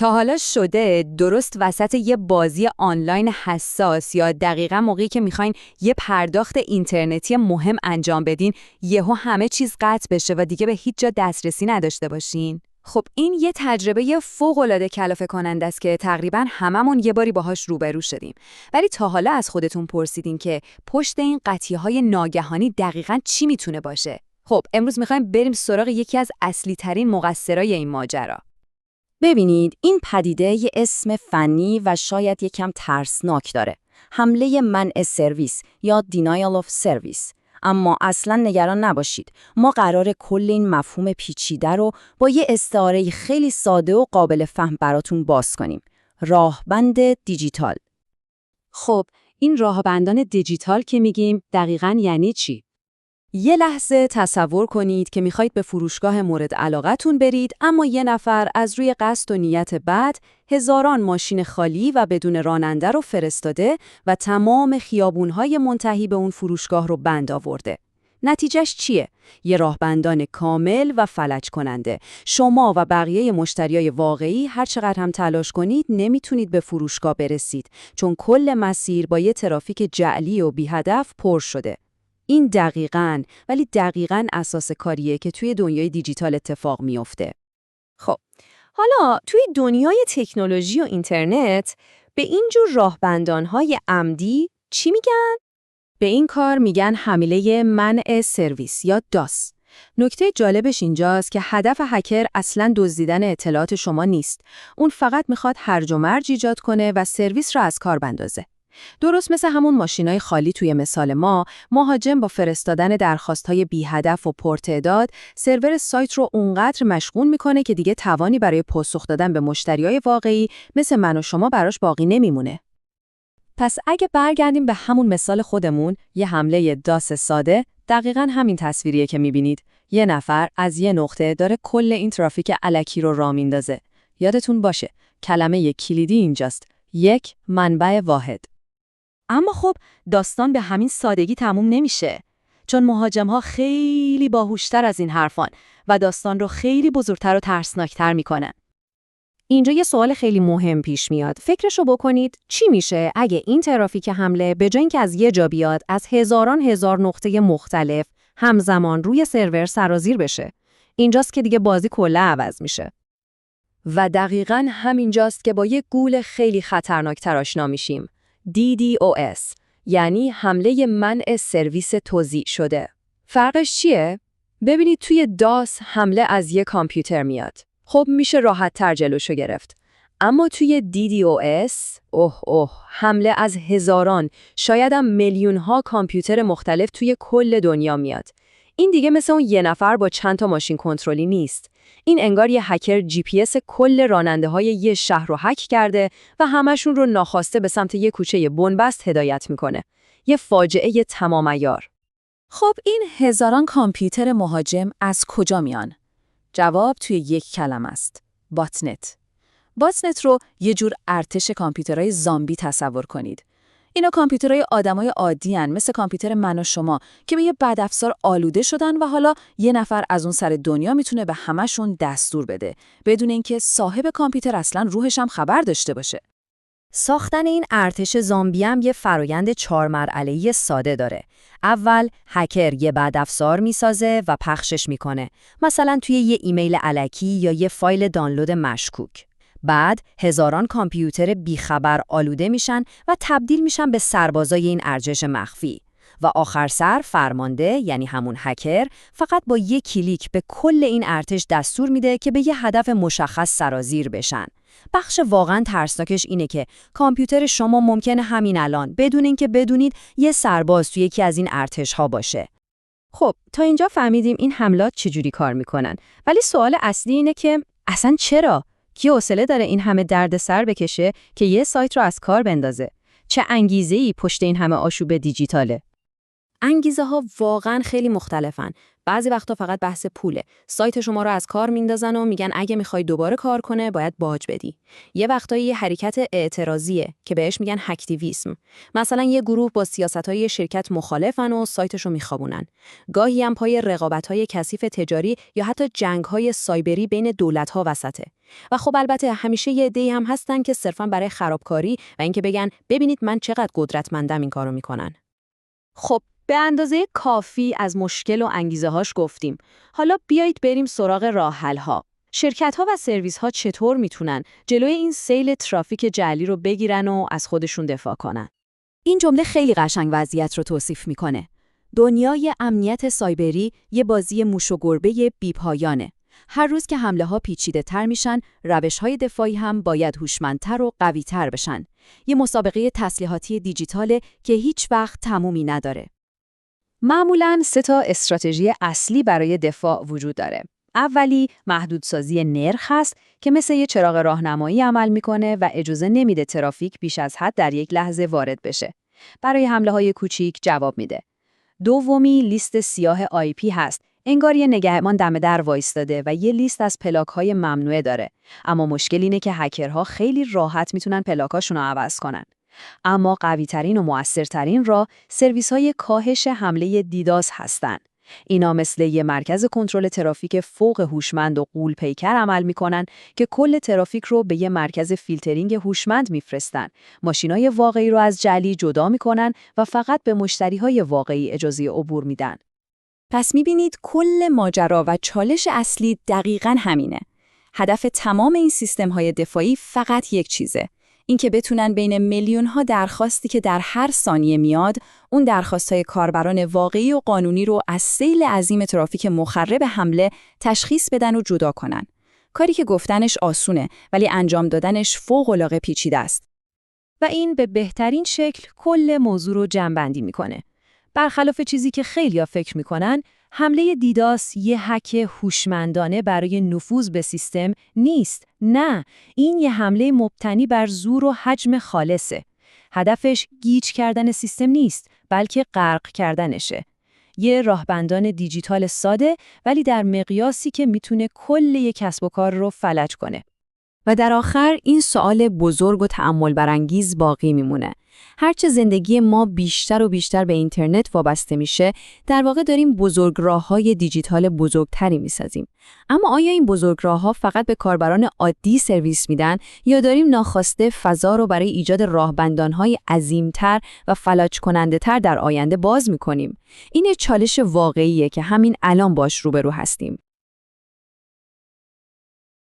تا حالا شده درست وسط یه بازی آنلاین حساس یا دقیقاً موقعی که میخواین یه پرداخت اینترنتی مهم انجام بدین یهو همه چیز قطع بشه و دیگه به هیچ جا دسترسی نداشته باشین؟ خب این یه تجربه فوق‌العاده کلافه کننده است که تقریباً هممون یه باری باهاش روبرو شدیم. ولی تا حالا از خودتون پرسیدین که پشت این قطعی‌های ناگهانی دقیقاً چی میتونه باشه؟ خب امروز میخوایم بریم سراغ یکی از اصلی ترین مقصرای این ماجرا. ببینید این پدیده یه اسم فنی و شاید یکم ترسناک داره. حمله منع سرویس یا denial of service. اما اصلا نگران نباشید. ما قراره کل این مفهوم پیچیده رو با یه استعاره خیلی ساده و قابل فهم براتون باز کنیم. راهبند دیجیتال. خب این راهبندان دیجیتال که میگیم دقیقاً یعنی چی؟ یه لحظه تصور کنید که میخواید به فروشگاه مورد علاقتون برید اما یه نفر از روی قصد و نیت بد هزاران ماشین خالی و بدون راننده رو فرستاده و تمام خیابونهای منتهی به اون فروشگاه رو بند آورده. نتیجهش چیه؟ یه راهبندان کامل و فلج کننده. شما و بقیه مشتریای واقعی هر چقدر هم تلاش کنید نمیتونید به فروشگاه برسید چون کل مسیر با یه ترافیک جعلی و بی‌هدف پر شده. این دقیقاً اساس کاریه که توی دنیای دیجیتال اتفاق میفته. خب، حالا توی دنیای تکنولوژی و اینترنت به این جور راهبندان‌های عمدی چی میگن؟ به این کار میگن حمله منع سرویس یا داس. نکته جالبش اینجاست که هدف هکر اصلاً دزدیدن اطلاعات شما نیست. اون فقط میخواد هرج و مرج ایجاد کنه و سرویس رو از کار بندازه. درست مثل همون ماشینای خالی توی مثال ما، مهاجم با فرستادن درخواست‌های بی‌هدف و پرتعداد سرور سایت رو اونقدر مشغول میکنه که دیگه توانی برای پاسخ دادن به مشتریای واقعی مثل من و شما براش باقی نمیمونه. پس اگه برگردیم به همون مثال خودمون، یه حمله داس ساده دقیقاً همین تصویریه که میبینید. یه نفر از یه نقطه داره کل این ترافیک الکی رو راه میندازه. یادتون باشه، کلمه کلیدی اینجاست. یک منبع واحد. اما خب داستان به همین سادگی تموم نمیشه، چون مهاجم‌ها خیلی باهوشتر از این حرفان و داستان رو خیلی بزرگتر و ترسناکتر میکنن. اینجا یه سوال خیلی مهم پیش میاد. فکرشو بکنید چی میشه اگه این ترافیک حمله به جای اینکه از یه جا بیاد از هزار نقطه مختلف همزمان روی سرور سرازیر بشه؟ اینجاست که دیگه بازی کلا عوض میشه. و دقیقاً همینجاست که با یک گول خیلی خطرناکتر آشنا میشیم. DDoS یعنی حمله منع سرویس توزیع شده. فرقش چیه؟ ببینید توی داس حمله از یک کامپیوتر میاد. خب میشه راحت تر جلوشو گرفت. اما توی DDoS حمله از هزاران شاید هم میلیون ها کامپیوتر مختلف توی کل دنیا میاد. این دیگه مثل اون یه نفر با چند تا ماشین کنترلی نیست. این انگار یه هکر GPS کل راننده‌های یه شهر رو هک کرده و همشون رو ناخواسته به سمت یه کوچه بنبست هدایت میکنه. یه فاجعه تمام عیار. خب این هزاران کامپیوتر مهاجم از کجا میان؟ جواب توی یک کلمه است. باتنت. باتنت رو یه جور ارتش کامپیوترهای زامبی تصور کنید. اینا کامپیوترهای آدمای عادی هن، مثل کامپیوتر من و شما که به یه بدافزار آلوده شدن و حالا یه نفر از اون سر دنیا میتونه به همشون دستور بده بدون اینکه صاحب کامپیوتر اصلا روحش هم خبر داشته باشه. ساختن این ارتش زامبی هم یه فرایند 4 مرحله‌ای ساده داره. اول هکر یه بدافزار میسازه و پخشش میکنه، مثلا توی یه ایمیل الکی یا یه فایل دانلود مشکوک. بعد هزاران کامپیوتر بیخبر آلوده میشن و تبدیل میشن به سربازای این ارتش مخفی. و آخر سر فرمانده یعنی همون هکر فقط با یک کلیک به کل این ارتش دستور میده که به یه هدف مشخص سرازیر بشن. بخش واقعا ترسناکش اینه که کامپیوتر شما ممکنه همین الان بدون اینکه بدونید یه سرباز توی یکی از این ارتش‌ها باشه. خب تا اینجا فهمیدیم این حملات چجوری کار میکنن، ولی سوال اصلی اینه که اصلا چرا؟ کی حوصله داره این همه دردسر بکشه که یه سایت رو از کار بندازه؟ چه انگیزه‌ای پشت این همه آشوب دیجیتاله؟ انگیزه ها واقعا خیلی مختلفن. بعضی وقتا فقط بحث پوله. سایت شما رو از کار میندازن و میگن اگه میخوای دوباره کار کنه باید باج بدی. یه وقتایی یه حرکت اعتراضیه که بهش میگن هکتیویسم. مثلا یه گروه با سیاست‌های شرکت مخالفن و سایتشو میخوابونن. گاهی هم پای رقابت‌های کثیف تجاری یا حتی جنگ‌های سایبری بین دولت‌ها وسطه. و خب البته همیشه یه عده‌ای هم هستن که صرفاً برای خرابکاری و اینکه بگن ببینید من چقدر قدرتمندم این کارو میکنن. خب به اندازه کافی از مشکل و انگیزه‌هاش گفتیم. حالا بیایید بریم سراغ راه حل‌ها. شرکت‌ها و سرویس‌ها چطور میتونن جلوی این سیل ترافیک جعلی رو بگیرن و از خودشون دفاع کنن؟ این جمله خیلی قشنگ وضعیت رو توصیف میکنه. دنیای امنیت سایبری یه بازی موش و گربه بی‌پایانه. هر روز که حمله‌ها پیچیده‌تر میشن، روش‌های دفاعی هم باید هوشمندتر و قوی‌تر بشن. یه مسابقه تسلیحاتی دیجیتاله که هیچ وقت تمومی نداره. معمولاً 3 استراتژی اصلی برای دفاع وجود داره. اولی محدودسازی نرخ هست که مثل یه چراغ راهنمایی عمل میکنه و اجازه نمیده ترافیک بیش از حد در یک لحظه وارد بشه. برای حمله‌های کوچیک جواب میده. دومی لیست سیاه IP هست. انگار یه نگهبان دم در وایستاده و یه لیست از پلاک‌های ممنوعه داره. اما مشکل اینه که هکرها خیلی راحت میتونن پلاکاشون رو عوض کنن. اما قوی‌ترین و مؤثرترین راه سرویس‌های کاهش حمله دیداس هستن. اینا مثل یه مرکز کنترل ترافیک فوق هوشمند و غول پیکر عمل میکنن که کل ترافیک رو به یه مرکز فیلترینگ هوشمند میفرستن. ماشینای واقعی رو از جعلی جدا میکنن و فقط به مشتریهای واقعی اجازه عبور میدن. پس میبینید کل ماجرا و چالش اصلی دقیقاً همینه. هدف تمام این سیستم‌های دفاعی فقط یک چیزه. اینکه بتونن بین میلیون‌ها درخواستی که در هر ثانیه میاد، اون درخواست‌های کاربران واقعی و قانونی رو از سیل عظیم ترافیک مخرب حمله تشخیص بدن و جدا کنن. کاری که گفتنش آسونه، ولی انجام دادنش فوق‌العاده پیچیده است. و این به بهترین شکل کل موضوع رو جمع‌بندی میکنه. برخلاف چیزی که خیلی‌ها فکر میکنن، حمله دیداس یه هک هوشمندانه برای نفوذ به سیستم نیست. نه، این یه حمله مبتنی بر زور و حجم خالصه. هدفش گیج کردن سیستم نیست، بلکه غرق کردنشه. یه راهبندان دیجیتال ساده ولی در مقیاسی که میتونه کل یک کسب و کار رو فلج کنه. و در آخر این سوال بزرگ و تأمل برانگیز باقی میمونه. هرچه زندگی ما بیشتر و بیشتر به اینترنت وابسته میشه، در واقع داریم بزرگراه‌های دیجیتال بزرگتری میسازیم. اما آیا این بزرگراه‌ها فقط به کاربران عادی سرویس میدن یا داریم ناخواسته فضا رو برای ایجاد راهبندان‌های عظیم‌تر و فلج کننده‌تر در آینده باز میکنیم؟ این چالش واقعیه که همین الان باش روبرو هستیم.